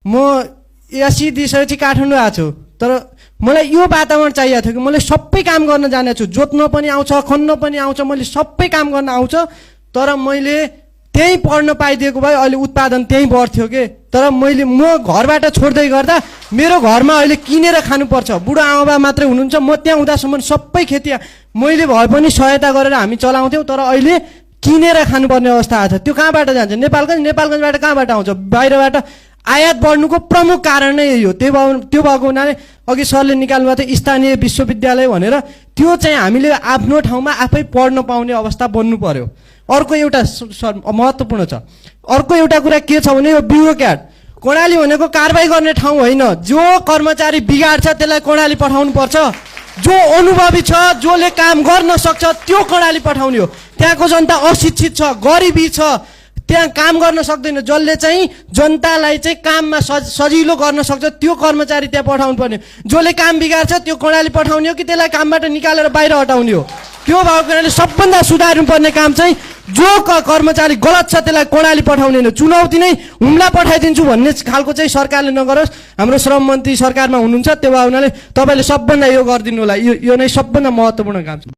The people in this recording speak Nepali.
म एसी दिइसकेपछि काठमाडौँ आएको छु तर मलाई यो वातावरण चाहिएको थियो कि मैले सबै काम गर्न जाने छु जोत्न पनि आउँछ खन्न पनि आउँछ मैले सबै काम गर्न आउँछ तर मैले त्यही पढ्न पाइदिएको भए अहिले उत्पादन त्यही बढ्थ्यो के तर मैले म घरबाट छोड्दै गर्दा मेरो घरमा अहिले किनेर खानुपर्छ बुढो आमा मात्रै हुनुहुन्छ म त्यहाँ हुँदासम्म सबै खेती मैले भए पनि सहायता गरेर हामी चलाउँथ्यौँ तर अहिले किनेर खानुपर्ने अवस्था आएको छ त्यो कहाँबाट जान्छ नेपालगञ्जबाट कहाँबाट आउँछ बाहिरबाट आयात बढ्नुको प्रमुख कारण नै यही हो त्यो भएको हुनाले अघि सरले निकाल्नु भएको थियो स्थानीय विश्वविद्यालय भनेर त्यो चाहिँ हामीले आफ्नो ठाउँमा आफै पढ्न पाउने अवस्था बन्नु पर्यो अर्को एउटा महत्त्वपूर्ण छ अर्को एउटा कुरा के छ भने यो ब्युरोक्र्याट कर्णाली भनेको कारबाही गर्ने ठाउँ होइन जो कर्मचारी बिगाड्छ त्यसलाई कर्णाली पठाउनु पर्छ जो अनुभवी छ जसले काम गर्न सक्छ त्यो कर्णाली पठाउने हो त्यहाँको जनता अशिक्षित छ गरिबी छ त्यहाँ काम गर्न सक्दैन जसले चाहिँ जनतालाई चाहिँ काममा सजिलो गर्न सक्छ त्यो कर्मचारी त्यहाँ पठाउनु पर्ने जसले काम बिगार्छ त्यो कर्णाली पठाउने हो कि त्यसलाई कामबाट निकालेर बाहिर हटाउने हो त्यो भएको कारणले सबभन्दा सुधार्नुपर्ने काम चाहिँ जो कर्मचारी गलत छ त्यसलाई कर्णाली पठाउने हो चुनौती नै हुम्ला पठाइदिन्छु भन्ने खालको चाहिँ सरकारले नगरोस् हाम्रो श्रम मन्त्री सरकारमा हुनुहुन्छ त्यो भएको हुनाले तपाईँले सबभन्दा यो गरिदिनु होला यो नै सबभन्दा महत्त्वपूर्ण काम छ